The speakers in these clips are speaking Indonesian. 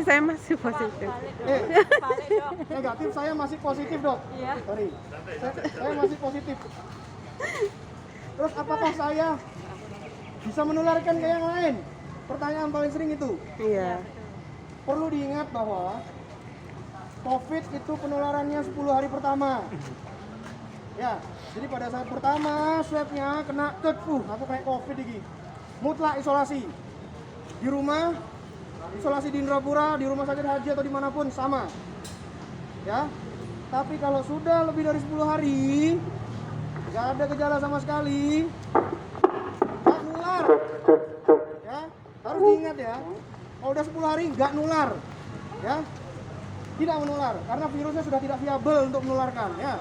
Saya masih positif. Balik dok. Negatif, saya masih positif dok. Iya. Sorry, saya masih positif. Terus apakah saya bisa menularkan ke yang lain? Pertanyaan paling sering itu. Iya. Perlu diingat bahwa COVID itu penularannya 10 hari pertama. Ya, jadi pada saat pertama swabnya kena aku kayak COVID ini. Mutlak isolasi. Di rumah, isolasi di Indrapura, di rumah sakit haji atau dimanapun sama. Ya, tapi kalau sudah lebih dari 10 hari, nggak ada gejala sama sekali, nggak nular. Ya, harus diingat ya. Kalau udah 10 hari nggak nular, ya, tidak menular karena virusnya sudah tidak viabel untuk menularkan, ya.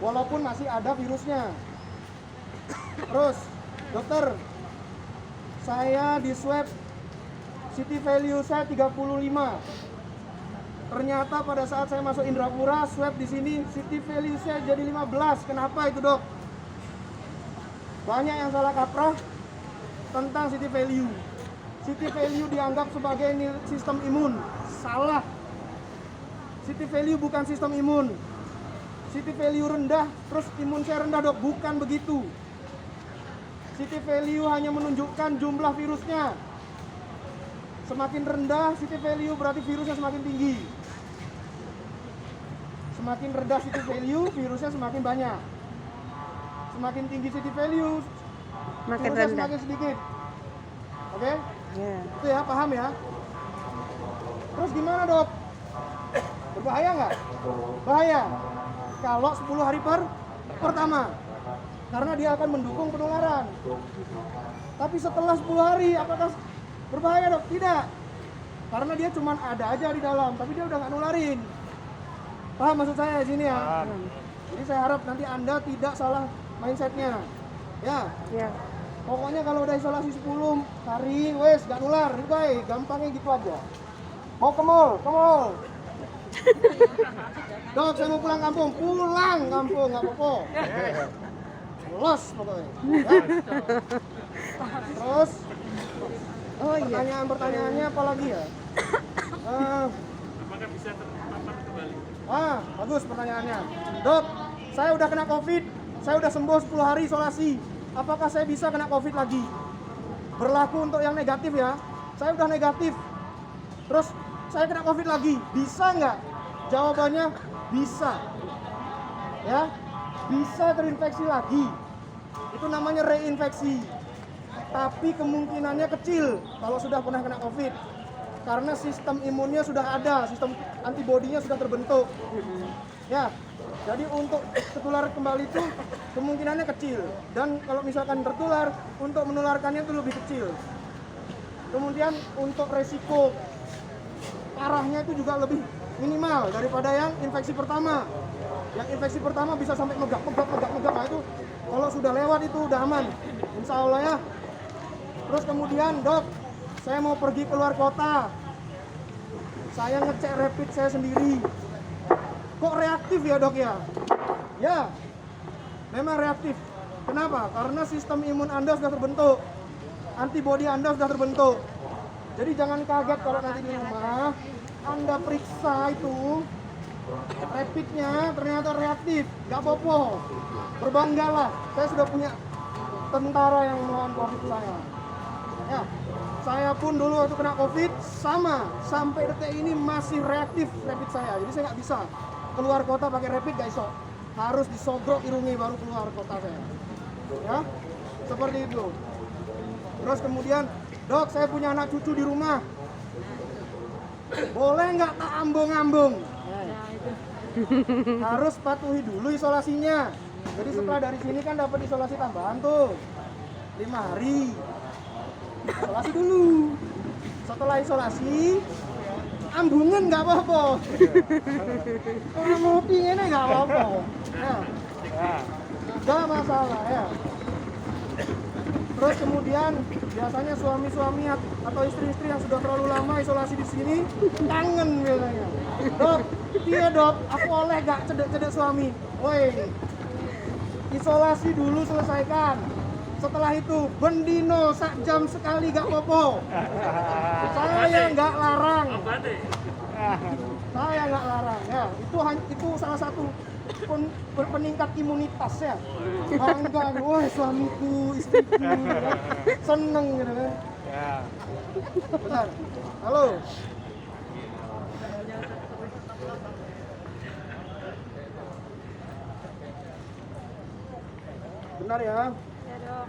Walaupun masih ada virusnya. Terus, dokter, saya di swab city value saya 35. Ternyata pada saat saya masuk Indrapura, swab di sini city value saya jadi 15. Kenapa itu, dok? Banyak yang salah kaprah tentang city value. City value dianggap sebagai sistem imun. Salah. City value bukan sistem imun. City value rendah, terus imun saya rendah, dok. Bukan begitu. City value hanya menunjukkan jumlah virusnya. Semakin rendah city value berarti virusnya semakin tinggi. Semakin rendah city value, virusnya semakin banyak. Semakin tinggi city value, Makin virusnya rendah. semakin sedikit. Oke? Iya. Itu ya, paham ya? Terus gimana, dok? Berbahaya nggak? Bahaya. Kalau 10 hari pertama. Karena dia akan mendukung penularan. Tapi setelah 10 hari, apakah berbahaya, dok? Tidak. Karena dia cuma ada aja di dalam, tapi dia udah nggak nularin. Paham maksud saya di sini ya? Jadi saya harap nanti Anda tidak salah mindsetnya. Ya. Iya. Pokoknya kalau udah isolasi 10 hari, wes gak nular, baik, gampangnya gitu aja. Mau ke mall, Dok, saya mau pulang kampung, nggak apa-apa. Los pokoknya. Ya. Terus, Oh iya. pertanyaannya apa lagi ya? Apakah bisa terpapar kembali? Bagus pertanyaannya. Dok, saya udah kena COVID, saya udah sembuh 10 hari isolasi. Apakah saya bisa kena COVID lagi? Berlaku untuk yang negatif ya. Saya udah negatif. Terus saya kena COVID lagi. Bisa nggak? Jawabannya bisa. Ya, bisa terinfeksi lagi. Itu namanya reinfeksi. Tapi kemungkinannya kecil kalau sudah pernah kena COVID. Karena sistem imunnya sudah ada, sistem antibodinya sudah terbentuk. Ya, jadi untuk tertular kembali itu kemungkinannya kecil. Dan kalau misalkan tertular, untuk menularkannya itu lebih kecil. Kemudian untuk resiko parahnya itu juga lebih minimal daripada yang infeksi pertama. Yang infeksi pertama bisa sampai megap. Nah itu kalau sudah lewat itu udah aman, insya Allah ya. Terus kemudian, dok, saya mau pergi keluar kota. Saya ngecek rapid saya sendiri. Kok reaktif ya, dok ya? Ya, memang reaktif. Kenapa? Karena sistem imun Anda sudah terbentuk. Antibodi Anda sudah terbentuk. Jadi jangan kaget kalau nanti di rumah Anda periksa itu rapidnya ternyata reaktif. Gak apa-apa. Berbanggalah. Saya sudah punya tentara yang melawan COVID saya. Ya, saya pun dulu waktu kena COVID sama, sampai detik ini masih reaktif rapid saya. Jadi saya nggak bisa keluar kota pakai rapid, gak iso. Harus disogrok irungi baru keluar kota saya. Ya, seperti itu. Terus kemudian, dok, saya punya anak cucu di rumah. Boleh nggak tak ambung-ambung? Harus patuhi dulu isolasinya. Jadi setelah dari sini kan dapat isolasi tambahan tuh 5 hari. Isolasi dulu. Setelah isolasi, ambungan nggak apa-apa. Kalau ngopi ini nggak apa-apa. Ya. Nggak masalah ya. Terus kemudian biasanya suami-suami atau istri-istri yang sudah terlalu lama isolasi di sini kangen biasanya. Dok, iya dok, aku oleh gak cedek-cedek suami. Woi, isolasi dulu selesaikan. Setelah itu bendino sak jam sekali gak popo. Saya nggak larang. Saya nggak larang ya. Itu salah satu peningkat imunitas ya. Bangga, wah suamiku, istriku, seneng gitu kan. Ya. Bentar. Halo. Benar ya. Ya, Dok.